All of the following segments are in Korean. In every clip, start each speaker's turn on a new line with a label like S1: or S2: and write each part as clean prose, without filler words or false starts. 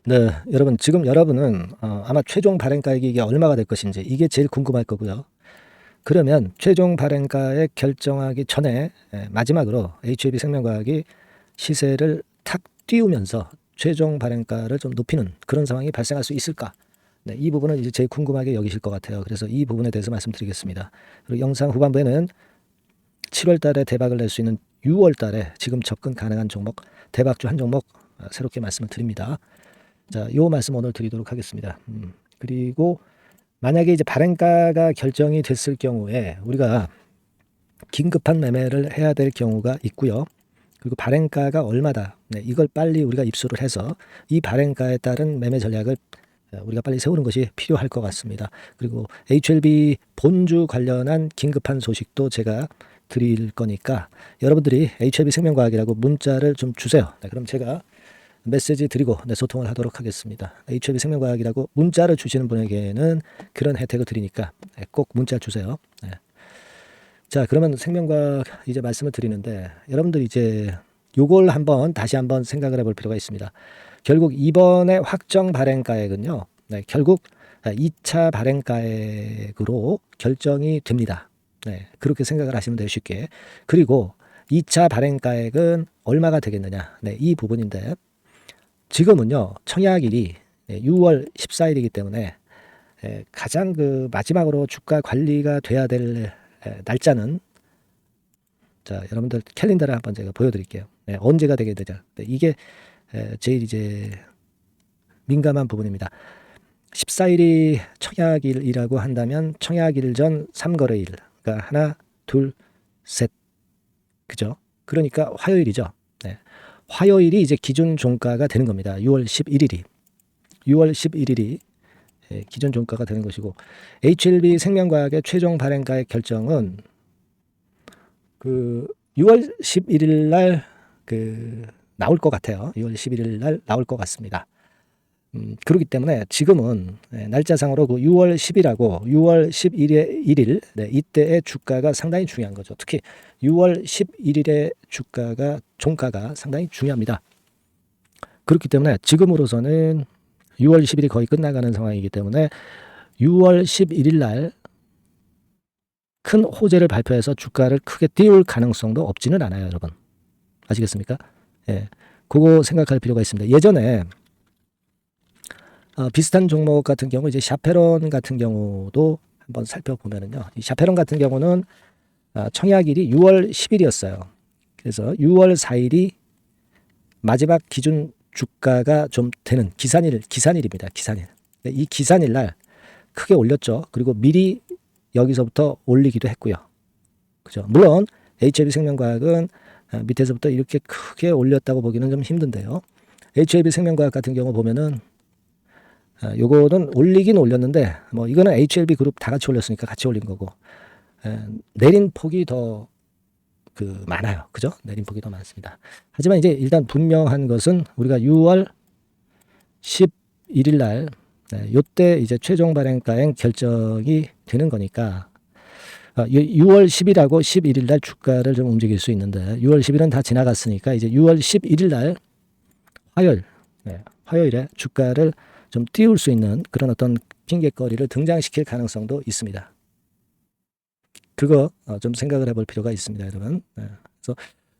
S1: 네, 여러분 지금 여러분은 아마 최종 발행가액이 이게 얼마가 될 것인지 이게 제일 궁금할 거고요. 그러면 최종 발행가액 결정하기 전에 마지막으로 HLB 생명과학이 시세를 탁 띄우면서 최종 발행가를 좀 높이는 그런 상황이 발생할 수 있을까? 네, 이 부분은 이제 제일 궁금하게 여기실 것 같아요. 그래서 이 부분에 대해서 말씀드리겠습니다. 그리고 영상 후반부에는 7월 달에 대박을 낼 수 있는 6월 달에 지금 접근 가능한 종목, 대박주 한 종목 새롭게 말씀을 드립니다. 자, 요 말씀 오늘 드리도록 하겠습니다. 그리고 만약에 이제 발행가가 결정이 됐을 경우에 우리가 긴급한 매매를 해야 될 경우가 있고요. 그리고 발행가가 얼마다, 네, 이걸 빨리 우리가 입수를 해서 이 발행가에 따른 매매 전략을 우리가 빨리 세우는 것이 필요할 것 같습니다. 그리고 HLB 본주 관련한 긴급한 소식도 제가 드릴 거니까 여러분들이 HLB 생명과학이라고 문자를 좀 주세요. 네, 그럼 제가 메시지 드리고 소통을 하도록 하겠습니다. HLB 생명과학이라고 문자를 주시는 분에게는 그런 혜택을 드리니까 꼭 문자 주세요. 네. 자, 그러면 생명과학 이제 말씀을 드리는데 여러분들 이제 요걸 다시 한번 생각을 해볼 필요가 있습니다. 결국 이번에 확정 발행가액은요, 네, 결국 2차 발행가액으로 결정이 됩니다. 네, 그렇게 생각을 하시면 돼요, 쉽게. 그리고 2차 발행가액은 얼마가 되겠느냐, 네, 이 부분인데 지금은요, 청약일이 6월 14일이기 때문에 가장 그 마지막으로 주가 관리가 돼야 될 날짜는, 자, 여러분들 캘린더를 한번 제가 보여드릴게요. 네, 언제가 되게 되죠. 네, 이게 제일 이제 민감한 부분입니다. 14일이 청약일이라고 한다면 청약일 전 3거래일, 그러니까 하나, 둘, 셋, 그죠? 그러니까 화요일이죠. 네. 화요일이 이제 기준 종가가 되는 겁니다. 6월 11일이 기준 종가가 되는 것이고, HLB 생명과학의 최종 발행가액 결정은 그 6월 11일 날 나올 것 같아요. 6월 11일 날 나올 것 같습니다. 그렇기 때문에 지금은 날짜상으로 그 6월 10일하고 6월 11일 이때의 주가가 상당히 중요한 거죠. 특히 6월 11일의 종가가 상당히 중요합니다. 그렇기 때문에 지금으로서는 6월 20일이 거의 끝나가는 상황이기 때문에 6월 11일 날 큰 호재를 발표해서 주가를 크게 띄울 가능성도 없지는 않아요, 여러분. 아시겠습니까? 예. 그거 생각할 필요가 있습니다. 예전에 비슷한 종목 같은 경우 이제 샤페론 같은 경우도 한번 살펴보면은요. 이 샤페론 같은 경우는 청약일이 6월 10일이었어요. 그래서 6월 4일이 마지막 기준 주가가 좀 되는 기산일입니다. 기산일. 이 기산일 날 크게 올렸죠. 그리고 미리 여기서부터 올리기도 했고요. 그죠? 물론 HLB 생명과학은 밑에서부터 이렇게 크게 올렸다고 보기는 좀 힘든데요. HLB 생명과학 같은 경우 보면은 요거는 올리긴 올렸는데 뭐 이거는 HLB 그룹 다 같이 올렸으니까 같이 올린 거고 내린 폭이 더 많아요. 그죠? 내린 폭이 더 많습니다. 하지만 이제 일단 분명한 것은 우리가 6월 11일 날 요때 이제 최종 발행가액 결정이 되는 거니까 6월 10일하고 11일 날 주가를 좀 움직일 수 있는데 6월 10일은 다 지나갔으니까 이제 6월 11일 날 화요일에 주가를 좀 띄울 수 있는 그런 어떤 핑계거리를 등장시킬 가능성도 있습니다. 그거 좀 생각을 해볼 필요가 있습니다, 여러분. 그래서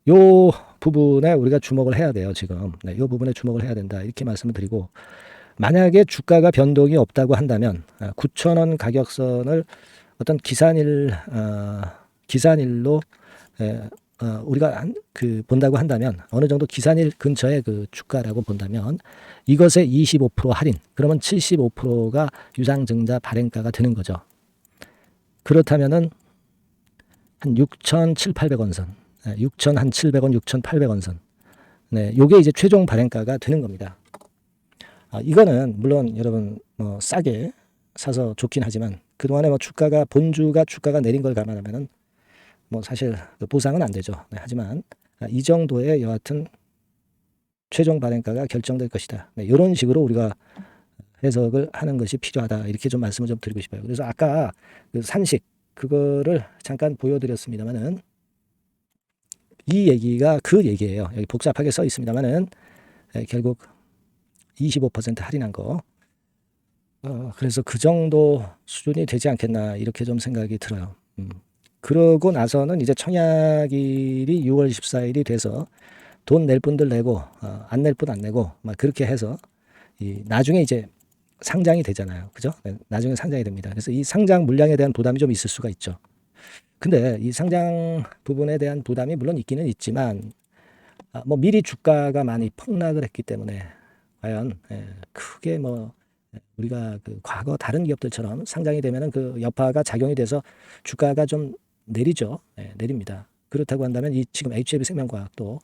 S1: 요 부분에 우리가 주목을 해야 돼요, 지금. 요 부분에 주목을 해야 된다, 이렇게 말씀을 드리고, 만약에 주가가 변동이 없다고 한다면 9,000원 가격선을 어떤 기산일로 우리가 본다고 한다면 어느 정도 기산일 근처의 그 주가라고 본다면 이것의 25% 할인, 그러면 75%가 유상증자 발행가가 되는 거죠. 그렇다면은 한 6,700원 선, 6,700원, 6,800원 선. 네, 요게 이제 최종 발행가가 되는 겁니다. 이거는 물론 여러분 싸게 사서 좋긴 하지만 그동안에 본주가 주가가 내린 걸 감안하면은 사실 보상은 안 되죠. 네, 하지만 이 정도의 여하튼 최종 발행가가 결정될 것이다. 네, 이런 식으로 우리가 해석을 하는 것이 필요하다. 이렇게 좀 말씀을 좀 드리고 싶어요. 그래서 아까 그 산식 그거를 잠깐 보여드렸습니다만은 이 얘기가 그 얘기예요. 여기 복잡하게 써 있습니다만은 결국 25% 할인한 거. 그래서 그 정도 수준이 되지 않겠나 이렇게 좀 생각이 들어요. 그러고 나서는 이제 청약일이 6월 14일이 돼서 돈 낼 분들 내고 안 낼 분 안 내고 막 그렇게 해서 나중에 이제 상장이 되잖아요. 그죠? 네, 나중에 상장이 됩니다. 그래서 이 상장 물량에 대한 부담이 좀 있을 수가 있죠. 근데 이 상장 부분에 대한 부담이 물론 있기는 있지만 뭐 미리 주가가 많이 폭락을 했기 때문에 과연 크게 뭐 우리가 그 과거 다른 기업들처럼 상장이 되면은 그 여파가 작용이 돼서 주가가 좀 내리죠. 내립니다. 그렇다고 한다면 이 지금 HLB생명과학도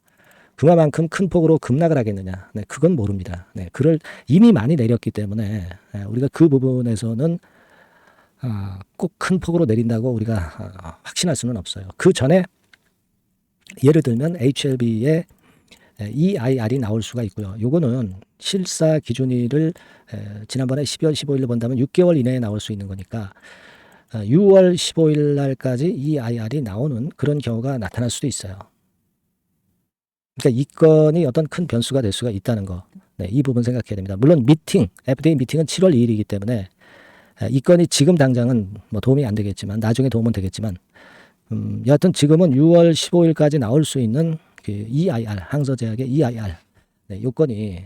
S1: 그만큼 큰 폭으로 급락을 하겠느냐? 네, 그건 모릅니다. 네, 그걸 이미 많이 내렸기 때문에 우리가 그 부분에서는 꼭 큰 폭으로 내린다고 우리가 확신할 수는 없어요. 그 전에 예를 들면 HLB의 EIR이 나올 수가 있고요. 요거는 실사 기준일을 지난번에 12월 15일로 본다면 6개월 이내에 나올 수 있는 거니까 6월 15일 날까지 EIR이 나오는 그런 경우가 나타날 수도 있어요. 그러니까 이 건이 어떤 큰 변수가 될 수가 있다는 거. 네, 이 부분 생각해야 됩니다. 물론 FDA 미팅은 7월 2일이기 때문에 이 건이 지금 당장은 뭐 도움이 안 되겠지만 나중에 도움은 되겠지만 여하튼 지금은 6월 15일까지 나올 수 있는 그 EIR, 항서제약의 EIR 요건이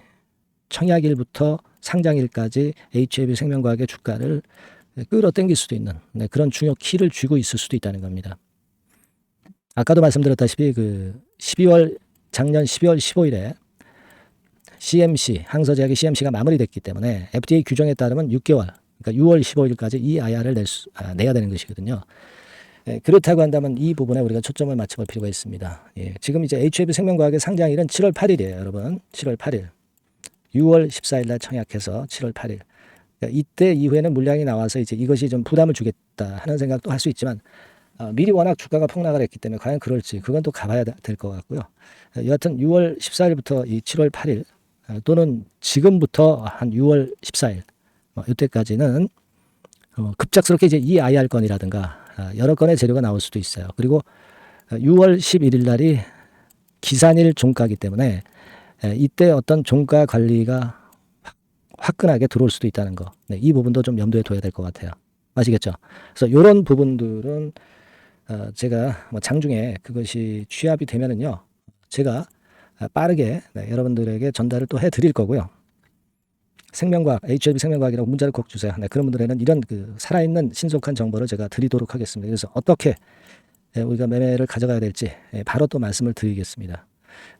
S1: 청약일부터 상장일까지 HLB생명과학의 주가를 끌어당길 수도 있는 그런 중요 키를 쥐고 있을 수도 있다는 겁니다. 아까도 말씀드렸다시피 그 작년 12월 15일에 CMC, 항서제약의 CMC가 마무리됐기 때문에 FDA 규정에 따르면 6개월, 그러니까 6월 15일까지 EIR을 내야 되는 것이거든요. 그렇다고 한다면 이 부분에 우리가 초점을 맞춰볼 필요가 있습니다. 지금 이제 HLB생명과학의 상장일은 7월 8일이에요, 여러분. 7월 8일. 6월 14일 날 청약해서 7월 8일. 그러니까 이때 이후에는 물량이 나와서 이제 이것이 좀 부담을 주겠다 하는 생각도 할 수 있지만 미리 워낙 주가가 폭락을 했기 때문에 과연 그럴지 그건 또 가봐야 될 것 같고요. 여하튼 6월 14일부터 이 7월 8일 또는 지금부터 한 6월 14일 이때까지는 급작스럽게 이제 EIR 건이라든가 여러 건의 재료가 나올 수도 있어요. 그리고 6월 11일 날이 기산일 종가이기 때문에 이때 어떤 종가 관리가 화끈하게 들어올 수도 있다는 거. 이 부분도 좀 염두에 둬야 될 것 같아요. 아시겠죠? 그래서 이런 부분들은 제가 뭐 장중에 그것이 취합이 되면은요, 제가 빠르게 여러분들에게 전달을 또 해드릴 거고요. 생명과학, HLB 생명과학이라고 문자를 꼭 주세요. 그런 분들에는 이런 그 살아있는 신속한 정보를 제가 드리도록 하겠습니다. 그래서 어떻게 우리가 매매를 가져가야 될지 바로 또 말씀을 드리겠습니다.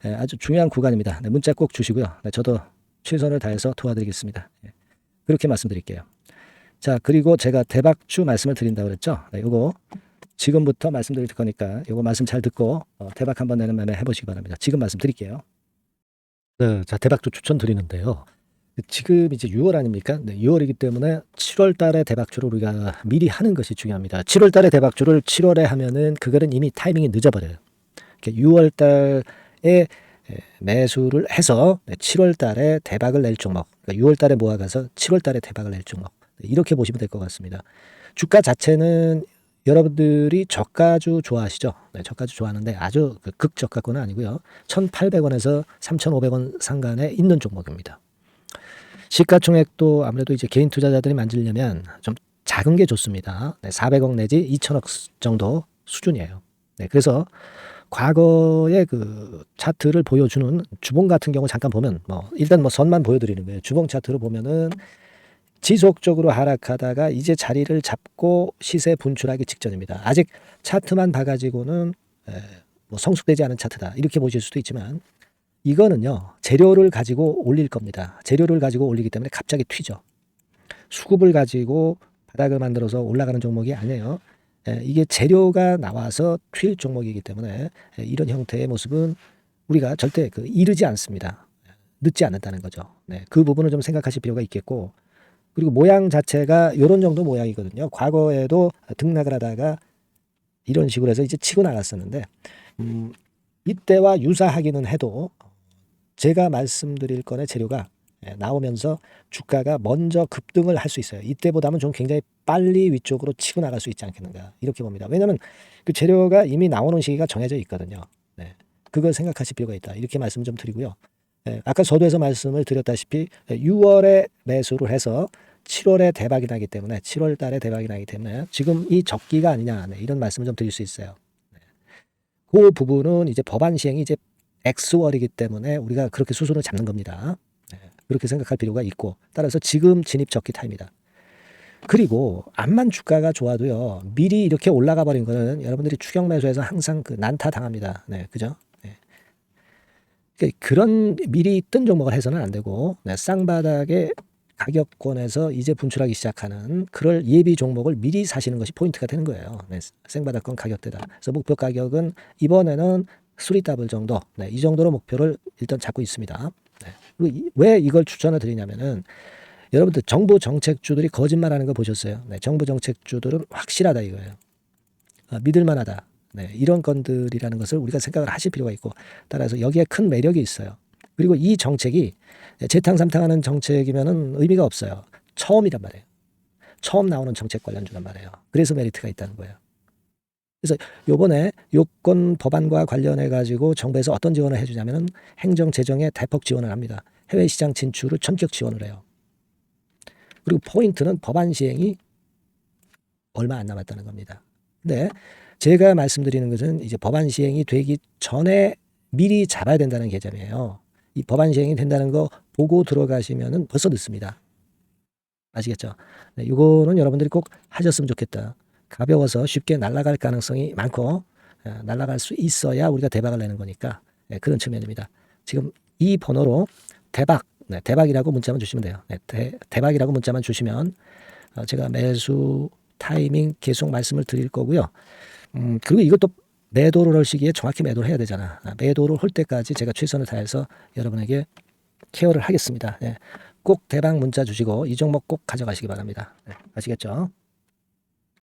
S1: 아주 중요한 구간입니다. 문자 꼭 주시고요. 저도 최선을 다해서 도와드리겠습니다. 그렇게 말씀드릴게요. 자, 그리고 제가 대박주 말씀을 드린다고 그랬죠. 요거 지금부터 말씀드릴 거니까 요거 말씀 잘 듣고 대박 한번 내는 매매 해보시기 바랍니다. 지금 말씀드릴게요. 네, 자, 대박주 추천 드리는데요. 지금 이제 6월 아닙니까? 네, 6월이기 때문에 7월 달에 대박주를 우리가 미리 하는 것이 중요합니다. 7월 달에 대박주를 7월에 하면은 그거는 이미 타이밍이 늦어버려요. 6월 달에 매수를 해서 7월 달에 대박을 낼 종목, 그러니까 6월 달에 모아가서 7월 달에 대박을 낼 종목, 이렇게 보시면 될 것 같습니다. 주가 자체는 여러분들이 저가주 좋아하시죠? 네, 저가주 좋아하는데 아주 극저가권은 아니고요. 1,800원에서 3,500원 상간에 있는 종목입니다. 시가총액도 아무래도 이제 개인 투자자들이 만지려면 좀 작은 게 좋습니다. 400억 내지 2천억 정도 수준이에요. 그래서 과거의 그 차트를 보여주는 주봉 같은 경우 잠깐 보면 일단 선만 보여드리는 거예요. 주봉 차트로 보면은 지속적으로 하락하다가 이제 자리를 잡고 시세 분출하기 직전입니다. 아직 차트만 봐가지고는 성숙되지 않은 차트다 이렇게 보실 수도 있지만 이거는요 재료를 가지고 올릴 겁니다. 재료를 가지고 올리기 때문에 갑자기 튀죠. 수급을 가지고 바닥을 만들어서 올라가는 종목이 아니에요. 이게 재료가 나와서 튈 종목이기 때문에 이런 형태의 모습은 우리가 절대 이르지 않습니다. 늦지 않는다는 거죠. 그 부분을 좀 생각하실 필요가 있겠고, 그리고 모양 자체가 이런 정도 모양이거든요. 과거에도 등락을 하다가 이런 식으로 해서 이제 치고 나갔었는데 이때와 유사하기는 해도 제가 말씀드릴 건의 재료가 나오면서 주가가 먼저 급등을 할 수 있어요. 이때보다는 좀 굉장히 빨리 위쪽으로 치고 나갈 수 있지 않겠는가 이렇게 봅니다. 왜냐하면 그 재료가 이미 나오는 시기가 정해져 있거든요. 그걸 생각하실 필요가 있다 이렇게 말씀 좀 드리고요. 아까 서두에서 말씀을 드렸다시피 6월에 매수를 해서 7월에 대박이 나기 때문에 7월 달에 대박이 나기 때문에 지금 이 적기가 아니냐 이런 말씀을 좀 드릴 수 있어요. 그 부분은 이제 법안 시행이 이제 X월이기 때문에 우리가 그렇게 수순을 잡는 겁니다. 그렇게 생각할 필요가 있고 따라서 지금 진입 적기 타입니다. 그리고 암만 주가가 좋아도요 미리 이렇게 올라가 버린 거는 여러분들이 추격 매수해서 항상 그 난타 당합니다. 네, 그죠? 그런 미리 뜬 종목을 해서는 안 되고 쌍바닥의 가격권에서 이제 분출하기 시작하는 그럴 예비 종목을 미리 사시는 것이 포인트가 되는 거예요. 생바닥권 가격대다. 그래서 목표 가격은 이번에는 3더블 정도, 이 정도로 목표를 일단 잡고 있습니다. 그리고 왜 이걸 추천을 드리냐면은 여러분들 정부 정책주들이 거짓말하는 거 보셨어요? 정부 정책주들은 확실하다 이거예요. 믿을만하다. 이런 건들이라는 것을 우리가 생각을 하실 필요가 있고 따라서 여기에 큰 매력이 있어요. 그리고 이 정책이 재탕삼탕하는 정책이면은 의미가 없어요. 처음이란 말이에요. 처음 나오는 정책 관련주란 말이에요. 그래서 메리트가 있다는 거예요. 그래서 요번에 요건 법안과 관련해 가지고 정부에서 어떤 지원을 해주냐면은 행정 재정에 대폭 지원을 합니다. 해외 시장 진출을 전격 지원을 해요. 그리고 포인트는 법안 시행이 얼마 안 남았다는 겁니다. 근데 제가 말씀드리는 것은 이제 법안 시행이 되기 전에 미리 잡아야 된다는 개념이에요. 이 법안 시행이 된다는 거 보고 들어가시면은 벌써 늦습니다. 아시겠죠? 이거는 여러분들이 꼭 하셨으면 좋겠다. 가벼워서 쉽게 날아갈 가능성이 많고 날아갈 수 있어야 우리가 대박을 내는 거니까 그런 측면입니다. 지금 이 번호로 대박, 대박이라고 문자만 주시면 돼요. 대박이라고 문자만 주시면 제가 매수 타이밍 계속 말씀을 드릴 거고요. 그리고 이것도 매도를 할 시기에 정확히 매도를 해야 되잖아. 매도를 할 때까지 제가 최선을 다해서 여러분에게 케어를 하겠습니다. 꼭 대박 문자 주시고 이 종목 꼭 가져가시기 바랍니다. 아시겠죠?